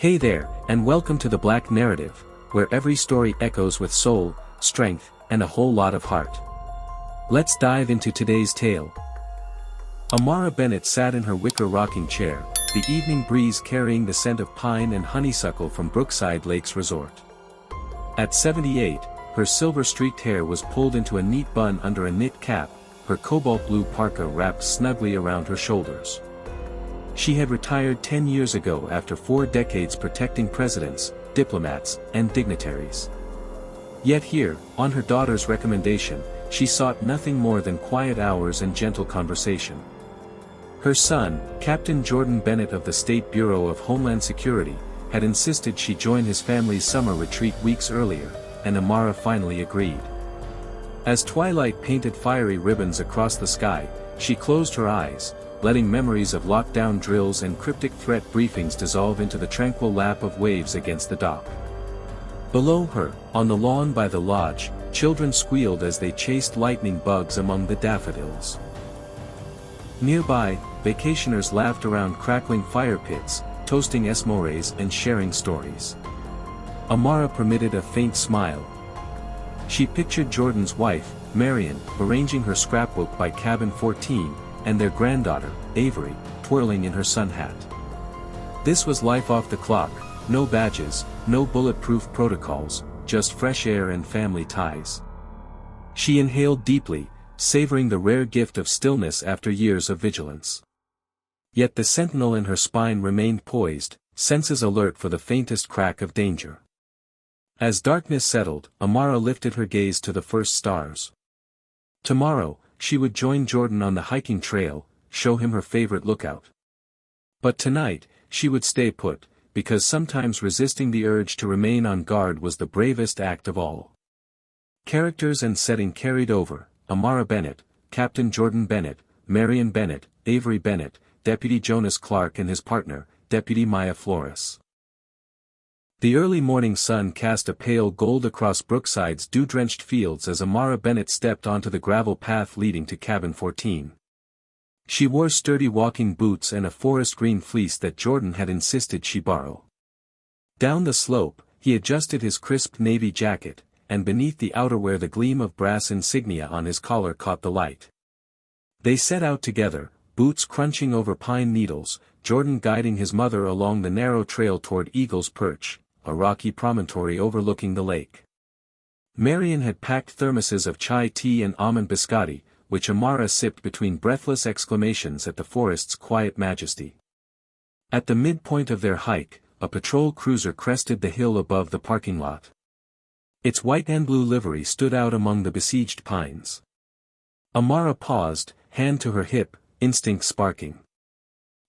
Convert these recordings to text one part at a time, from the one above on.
Hey there, and welcome to the Black Narrative, where every story echoes with soul, strength, and a whole lot of heart. Let's dive into today's tale. Amara Bennett sat in her wicker rocking chair, the evening breeze carrying the scent of pine and honeysuckle from Brookside Lakes Resort. At 78, her silver-streaked hair was pulled into a neat bun under a knit cap, her cobalt blue parka wrapped snugly around her shoulders. She had retired 10 years ago after 4 decades protecting presidents, diplomats, and dignitaries. Yet here, on her daughter's recommendation, she sought nothing more than quiet hours and gentle conversation. Her son, Captain Jordan Bennett of the State Bureau of Homeland Security, had insisted she join his family's summer retreat weeks earlier, and Amara finally agreed. As twilight painted fiery ribbons across the sky, she closed her eyes, letting memories of lockdown drills and cryptic threat briefings dissolve into the tranquil lap of waves against the dock. Below her, on the lawn by the lodge, children squealed as they chased lightning bugs among the daffodils. Nearby, vacationers laughed around crackling fire pits, toasting esmores and sharing stories. Amara permitted a faint smile. She pictured Jordan's wife, Marion, arranging her scrapbook by cabin 14, and their granddaughter, Avery, twirling in her sun hat. This was life off the clock, no badges, no bulletproof protocols, just fresh air and family ties. She inhaled deeply, savoring the rare gift of stillness after years of vigilance. Yet the sentinel in her spine remained poised, senses alert for the faintest crack of danger. As darkness settled, Amara lifted her gaze to the first stars. Tomorrow, she would join Jordan on the hiking trail, show him her favorite lookout. But tonight, she would stay put, because sometimes resisting the urge to remain on guard was the bravest act of all. Characters and setting carried over: Amara Bennett, Captain Jordan Bennett, Marion Bennett, Avery Bennett, Deputy Jonas Clark and his partner, Deputy Maya Flores. The early morning sun cast a pale gold across Brookside's dew-drenched fields as Amara Bennett stepped onto the gravel path leading to cabin 14. She wore sturdy walking boots and a forest green fleece that Jordan had insisted she borrow. Down the slope, he adjusted his crisp navy jacket, and beneath the outerwear the gleam of brass insignia on his collar caught the light. They set out together, boots crunching over pine needles, Jordan guiding his mother along the narrow trail toward Eagle's Perch, a rocky promontory overlooking the lake. Marion had packed thermoses of chai tea and almond biscotti, which Amara sipped between breathless exclamations at the forest's quiet majesty. At the midpoint of their hike, a patrol cruiser crested the hill above the parking lot. Its white and blue livery stood out among the besieged pines. Amara paused, hand to her hip, instinct sparking.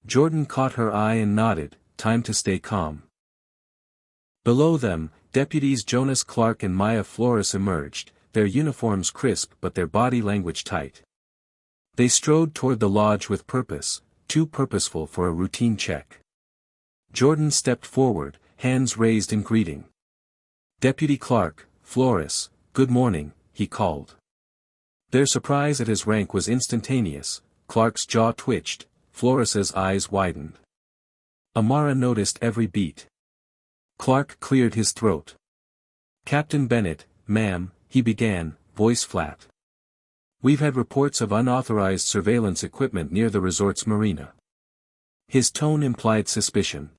Jordan caught her eye and nodded, time to stay calm. Below them, deputies Jonas Clark and Maya Flores emerged, their uniforms crisp but their body language tight. They strode toward the lodge with purpose, too purposeful for a routine check. Jordan stepped forward, hands raised in greeting. "Deputy Clark, Flores, good morning," he called. Their surprise at his rank was instantaneous. Clark's jaw twitched, Flores's eyes widened. Amara noticed every beat. Clark cleared his throat. "Captain Bennett, ma'am," he began, voice flat. "We've had reports of unauthorized surveillance equipment near the resort's marina." His tone implied suspicion.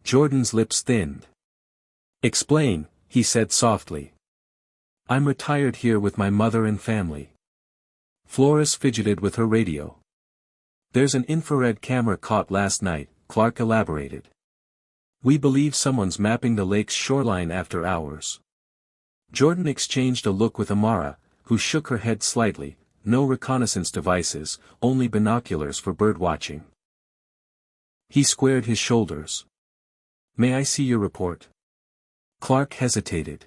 Jordan's lips thinned. "Explain," he said softly. "I'm retired here with my mother and family." Flores fidgeted with her radio. "There's an infrared camera caught last night," Clark elaborated. "We believe someone's mapping the lake's shoreline after hours." Jordan exchanged a look with Amara, who shook her head slightly. No reconnaissance devices, only binoculars for bird watching. He squared his shoulders. "May I see your report?" Clark hesitated.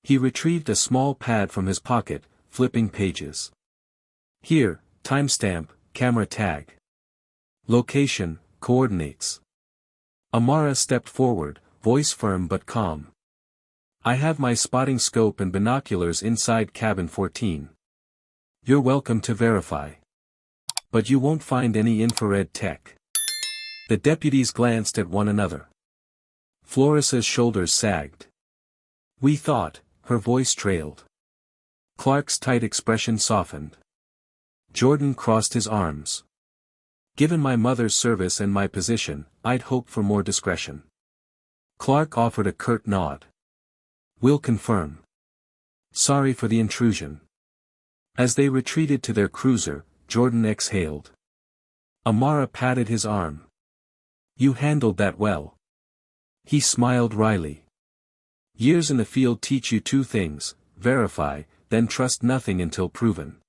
He retrieved a small pad from his pocket, flipping pages. "Here, timestamp, camera tag. Location, coordinates." Amara stepped forward, voice firm but calm. "I have my spotting scope and binoculars inside cabin 14. You're welcome to verify. But you won't find any infrared tech." The deputies glanced at one another. Florissa's shoulders sagged. "We thought," her voice trailed. Clark's tight expression softened. Jordan crossed his arms. "Given my mother's service and my position, I'd hope for more discretion." Clark offered a curt nod. "We'll confirm. Sorry for the intrusion." As they retreated to their cruiser, Jordan exhaled. Amara patted his arm. "You handled that well." He smiled wryly. "Years in the field teach you two things: verify, then trust nothing until proven."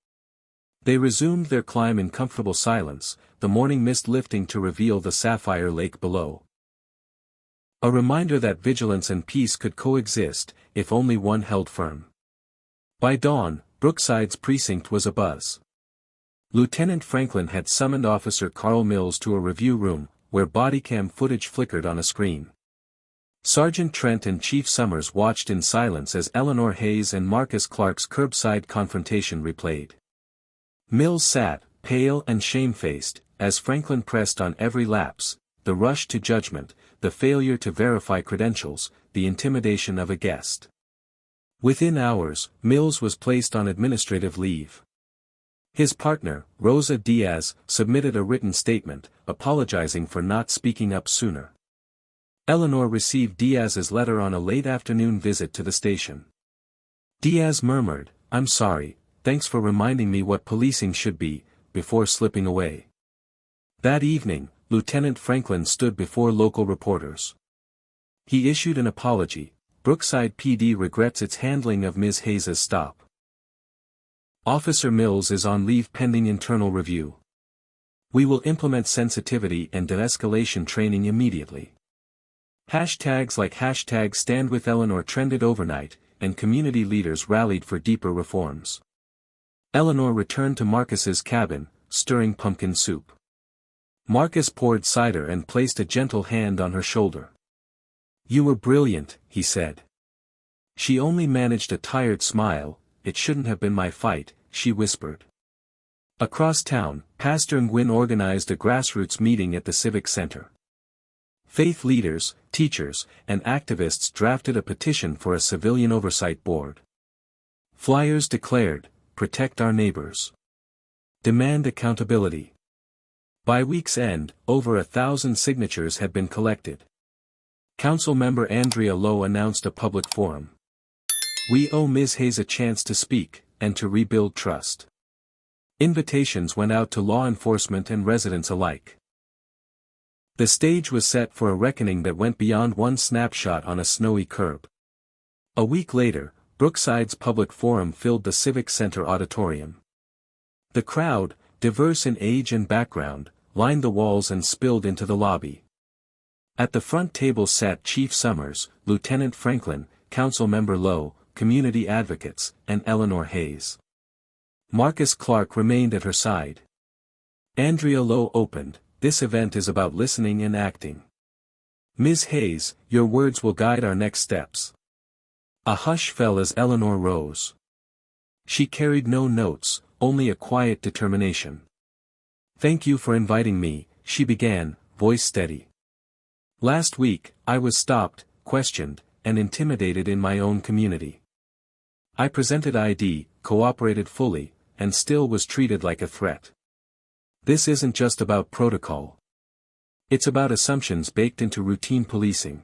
They resumed their climb in comfortable silence, the morning mist lifting to reveal the sapphire lake below. A reminder that vigilance and peace could coexist, if only one held firm. By dawn, Brookside's precinct was abuzz. Lieutenant Franklin had summoned Officer Carl Mills to a review room, where bodycam footage flickered on a screen. Sergeant Trent and Chief Summers watched in silence as Eleanor Hayes and Marcus Clark's curbside confrontation replayed. Mills sat, pale and shamefaced, as Franklin pressed on every lapse: the rush to judgment, the failure to verify credentials, the intimidation of a guest. Within hours, Mills was placed on administrative leave. His partner, Rosa Diaz, submitted a written statement, apologizing for not speaking up sooner. Eleanor received Diaz's letter on a late afternoon visit to the station. Diaz murmured, "I'm sorry, thanks for reminding me what policing should be," before slipping away. That evening, Lieutenant Franklin stood before local reporters. He issued an apology. Brookside PD regrets its handling of Ms. Hayes's stop. Officer Mills is on leave pending internal review. We will implement sensitivity and de-escalation training immediately. Hashtags like #StandWithEleanor trended overnight, and community leaders rallied for deeper reforms. Eleanor returned to Marcus's cabin, stirring pumpkin soup. Marcus poured cider and placed a gentle hand on her shoulder. "You were brilliant," he said. She only managed a tired smile. "It shouldn't have been my fight," she whispered. Across town, Pastor Nguyen organized a grassroots meeting at the Civic Center. Faith leaders, teachers, and activists drafted a petition for a civilian oversight board. Flyers declared, "Protect our neighbors. Demand accountability." By week's end, over 1,000 signatures had been collected. Council member Andrea Lowe announced a public forum. "We owe Ms. Hayes a chance to speak, and to rebuild trust." Invitations went out to law enforcement and residents alike. The stage was set for a reckoning that went beyond one snapshot on a snowy curb. A week later, Brookside's public forum filled the Civic Center auditorium. The crowd, diverse in age and background, lined the walls and spilled into the lobby. At the front table sat Chief Summers, Lieutenant Franklin, Councilmember Lowe, community advocates, and Eleanor Hayes. Marcus Clark remained at her side. Andrea Lowe opened, "This event is about listening and acting. Ms. Hayes, your words will guide our next steps." A hush fell as Eleanor rose. She carried no notes, only a quiet determination. "Thank you for inviting me," she began, voice steady. "Last week, I was stopped, questioned, and intimidated in my own community. I presented ID, cooperated fully, and still was treated like a threat. This isn't just about protocol. It's about assumptions baked into routine policing."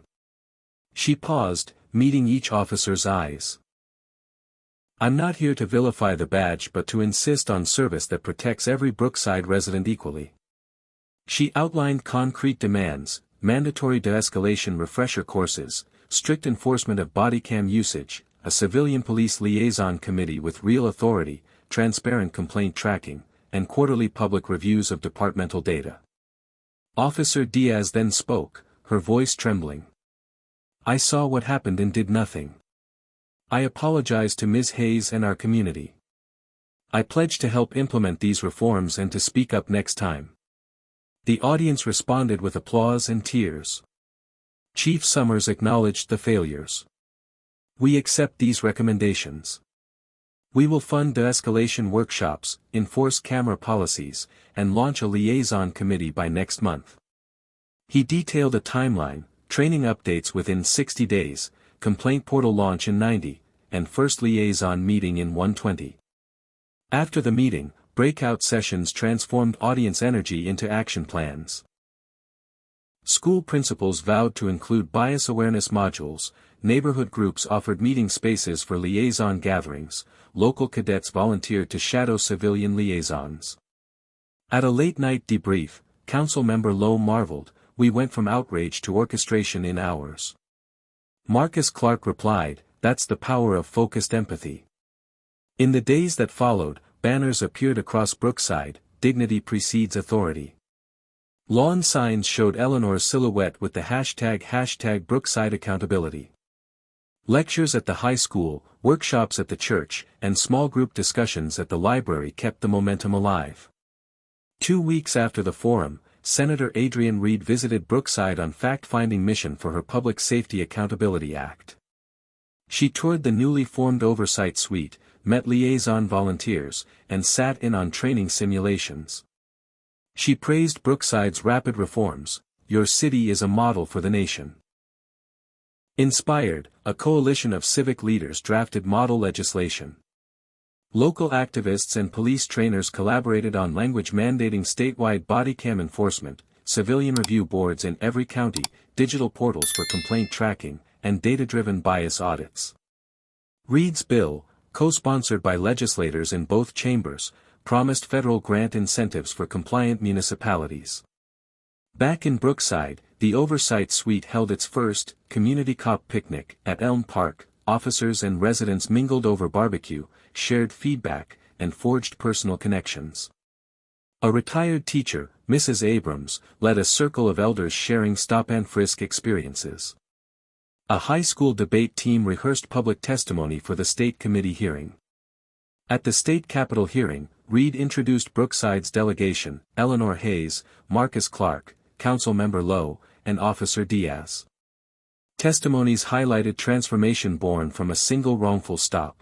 She paused, meeting each officer's eyes. "I'm not here to vilify the badge but to insist on service that protects every Brookside resident equally." She outlined concrete demands: mandatory de-escalation refresher courses, strict enforcement of bodycam usage, a civilian police liaison committee with real authority, transparent complaint tracking, and quarterly public reviews of departmental data. Officer Diaz then spoke, her voice trembling. "I saw what happened and did nothing. I apologize to Ms. Hayes and our community. I pledge to help implement these reforms and to speak up next time." The audience responded with applause and tears. Chief Summers acknowledged the failures. "We accept these recommendations. We will fund de-escalation workshops, enforce camera policies, and launch a liaison committee by next month." He detailed a timeline: training updates within 60 days, complaint portal launch in 90, and first liaison meeting in 120. After the meeting, breakout sessions transformed audience energy into action plans. School principals vowed to include bias awareness modules, neighborhood groups offered meeting spaces for liaison gatherings, local cadets volunteered to shadow civilian liaisons. At a late-night debrief, Councilmember Lowe marveled, "We went from outrage to orchestration in hours." Marcus Clark replied, "That's the power of focused empathy." In the days that followed, banners appeared across Brookside, "Dignity precedes authority." Lawn signs showed Eleanor's silhouette with the hashtag Brookside Accountability. Lectures at the high school, workshops at the church, and small group discussions at the library kept the momentum alive. 2 weeks after the forum, Senator Adrienne Reed visited Brookside on fact-finding mission for her Public Safety Accountability Act. She toured the newly formed Oversight Suite, met liaison volunteers, and sat in on training simulations. She praised Brookside's rapid reforms. "Your city is a model for the nation." Inspired, a coalition of civic leaders drafted model legislation. Local activists and police trainers collaborated on language mandating statewide body cam enforcement, civilian review boards in every county, digital portals for complaint tracking, and data-driven bias audits. Reed's bill, co-sponsored by legislators in both chambers, promised federal grant incentives for compliant municipalities. Back in Brookside, the Oversight Suite held its first community cop picnic at Elm Park. Officers and residents mingled over barbecue, shared feedback, and forged personal connections. A retired teacher, Mrs. Abrams, led a circle of elders sharing stop-and-frisk experiences. A high school debate team rehearsed public testimony for the state committee hearing. At the state capitol hearing, Reed introduced Brookside's delegation, Eleanor Hayes, Marcus Clark, Councilmember Lowe, and Officer Diaz. Testimonies highlighted transformation born from a single wrongful stop.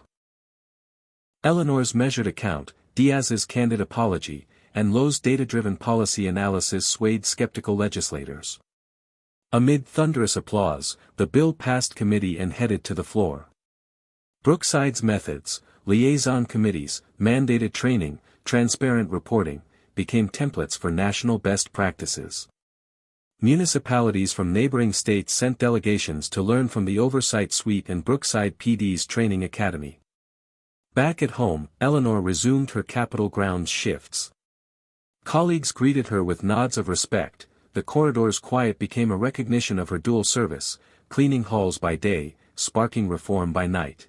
Eleanor's measured account, Diaz's candid apology, and Lowe's data-driven policy analysis swayed skeptical legislators. Amid thunderous applause, the bill passed committee and headed to the floor. Brookside's methods, liaison committees, mandated training, transparent reporting, became templates for national best practices. Municipalities from neighboring states sent delegations to learn from the Oversight Suite and Brookside PD's training academy. Back at home, Eleanor resumed her Capitol grounds shifts. Colleagues greeted her with nods of respect. The corridor's quiet became a recognition of her dual service, cleaning halls by day, sparking reform by night.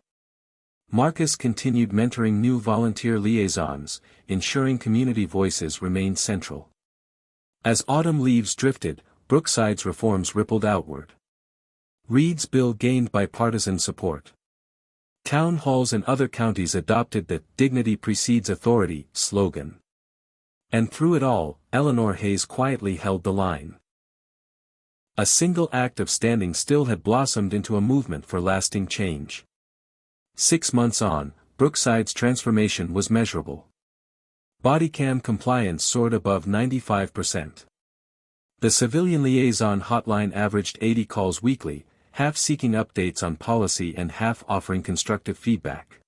Marcus continued mentoring new volunteer liaisons, ensuring community voices remained central. As autumn leaves drifted, Brookside's reforms rippled outward. Reed's bill gained bipartisan support. Town halls in other counties adopted the "Dignity precedes authority" slogan. And through it all, Eleanor Hayes quietly held the line. A single act of standing still had blossomed into a movement for lasting change. 6 months on, Brookside's transformation was measurable. Bodycam compliance soared above 95%. The civilian liaison hotline averaged 80 calls weekly, half seeking updates on policy and half offering constructive feedback.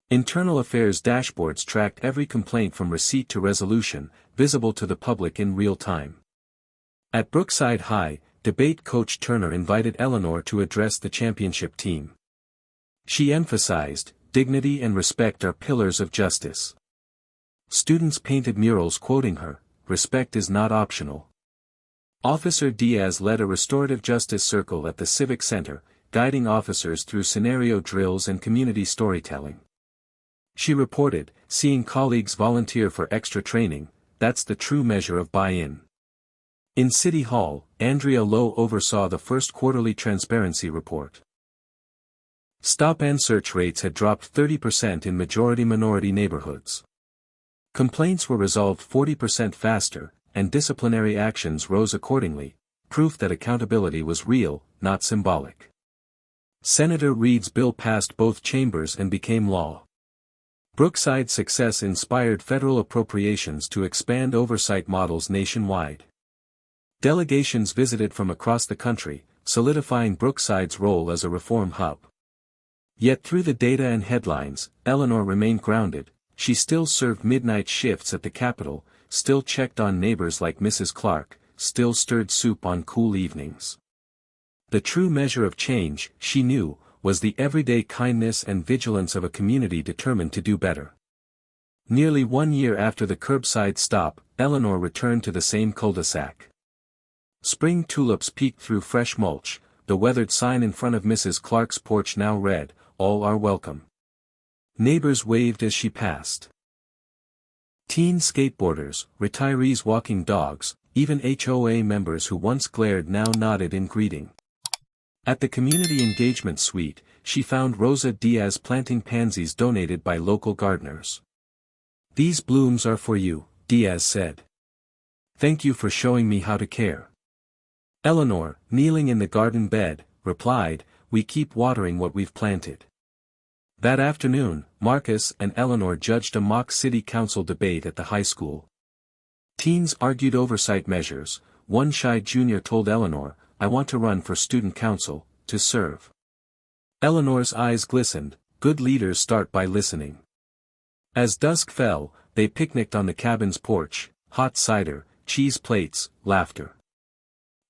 Internal affairs dashboards tracked every complaint from receipt to resolution, visible to the public in real time. At Brookside High, debate coach Turner invited Eleanor to address the championship team. She emphasized, "Dignity and respect are pillars of justice." Students painted murals quoting her, "Respect is not optional." Officer Diaz led a restorative justice circle at the Civic Center, guiding officers through scenario drills and community storytelling. She reported, "Seeing colleagues volunteer for extra training, that's the true measure of buy-in." In City Hall, Andrea Lowe oversaw the first quarterly transparency report. Stop-and-search rates had dropped 30% in majority-minority neighborhoods. Complaints were resolved 40% faster, and disciplinary actions rose accordingly, proof that accountability was real, not symbolic. Senator Reed's bill passed both chambers and became law. Brookside's success inspired federal appropriations to expand oversight models nationwide. Delegations visited from across the country, solidifying Brookside's role as a reform hub. Yet through the data and headlines, Eleanor remained grounded. She still served midnight shifts at the Capitol, still checked on neighbors like Mrs. Clark, still stirred soup on cool evenings. The true measure of change, she knew, was the everyday kindness and vigilance of a community determined to do better. Nearly 1 year after the curbside stop, Eleanor returned to the same cul-de-sac. Spring tulips peeked through fresh mulch, the weathered sign in front of Mrs. Clark's porch now read, "All are welcome." Neighbors waved as she passed. Teen skateboarders, retirees walking dogs, even HOA members who once glared now nodded in greeting. At the Community Engagement Suite, she found Rosa Diaz planting pansies donated by local gardeners. "These blooms are for you," Diaz said. "Thank you for showing me how to care." Eleanor, kneeling in the garden bed, replied, "We keep watering what we've planted." That afternoon, Marcus and Eleanor judged a mock city council debate at the high school. Teens argued oversight measures. One shy junior told Eleanor, "I want to run for student council, to serve." Eleanor's eyes glistened. Good leaders start by listening. As dusk fell, they picnicked on the cabin's porch, hot cider, cheese plates, laughter.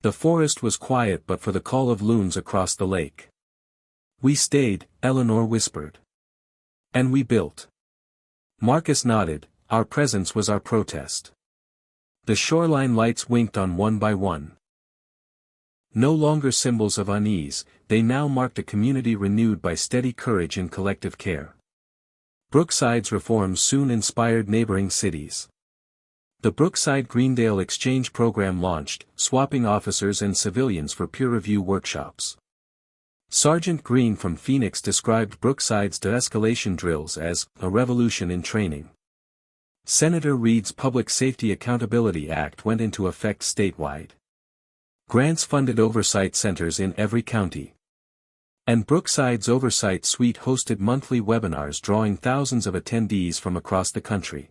The forest was quiet but for the call of loons across the lake. "We stayed," Eleanor whispered. "And we built." Marcus nodded. "Our presence was our protest." The shoreline lights winked on one by one. No longer symbols of unease, they now marked a community renewed by steady courage and collective care. Brookside's reforms soon inspired neighboring cities. The Brookside-Greendale Exchange Program launched, swapping officers and civilians for peer review workshops. Sergeant Green from Phoenix described Brookside's de-escalation drills as a revolution in training. Senator Reid's Public Safety Accountability Act went into effect statewide. Grants funded oversight centers in every county. And Brookside's Oversight Suite hosted monthly webinars drawing thousands of attendees from across the country.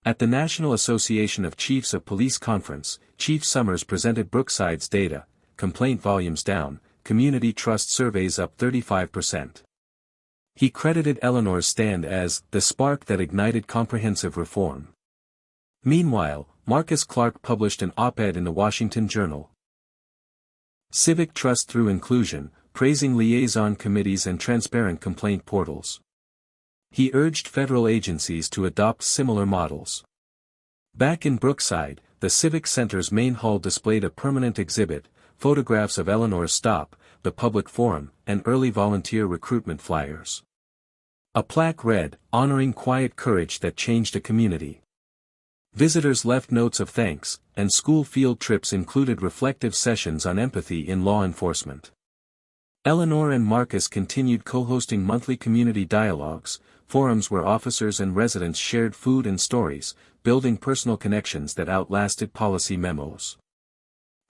At the National Association of Chiefs of Police Conference, Chief Summers presented Brookside's data, complaint volumes down, community trust surveys up 35%. He credited Eleanor's stand as the spark that ignited comprehensive reform. Meanwhile, Marcus Clark published an op-ed in the Washington Journal. Civic Trust Through Inclusion, praising liaison committees and transparent complaint portals. He urged federal agencies to adopt similar models. Back in Brookside, the Civic Center's main hall displayed a permanent exhibit, photographs of Eleanor's stop, the public forum, and early volunteer recruitment flyers. A plaque read, "Honoring quiet courage that changed a community." Visitors left notes of thanks, and school field trips included reflective sessions on empathy in law enforcement. Eleanor and Marcus continued co-hosting monthly community dialogues, forums where officers and residents shared food and stories, building personal connections that outlasted policy memos.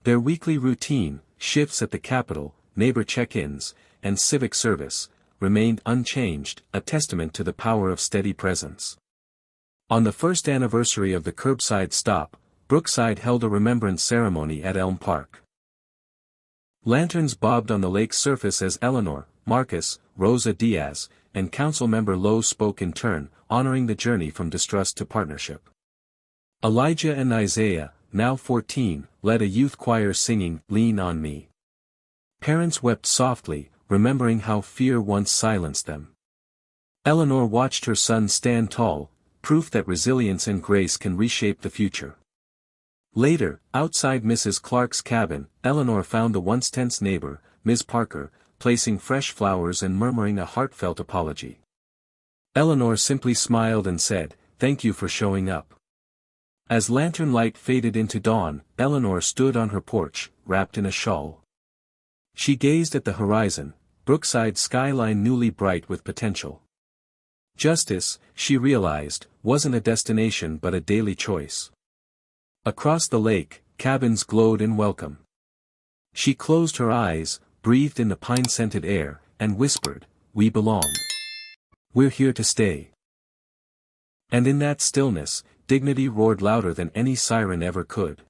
Their weekly routine, shifts at the Capitol, neighbor check-ins, and civic service, remained unchanged, a testament to the power of steady presence. On the first anniversary of the curbside stop, Brookside held a remembrance ceremony at Elm Park. Lanterns bobbed on the lake's surface as Eleanor, Marcus, Rosa Diaz, and Councilmember Lowe spoke in turn, honoring the journey from distrust to partnership. Elijah and Isaiah, now 14, led a youth choir singing, "Lean on Me." Parents wept softly, remembering how fear once silenced them. Eleanor watched her son stand tall, proof that resilience and grace can reshape the future. Later, outside Mrs. Clark's cabin, Eleanor found the once tense neighbor, Ms. Parker, placing fresh flowers and murmuring a heartfelt apology. Eleanor simply smiled and said, "Thank you for showing up." As lantern light faded into dawn, Eleanor stood on her porch, wrapped in a shawl. She gazed at the horizon, Brookside's skyline newly bright with potential. Justice, she realized, wasn't a destination but a daily choice. Across the lake, cabins glowed in welcome. She closed her eyes, breathed in the pine-scented air, and whispered, "We belong. We're here to stay." And in that stillness, dignity roared louder than any siren ever could.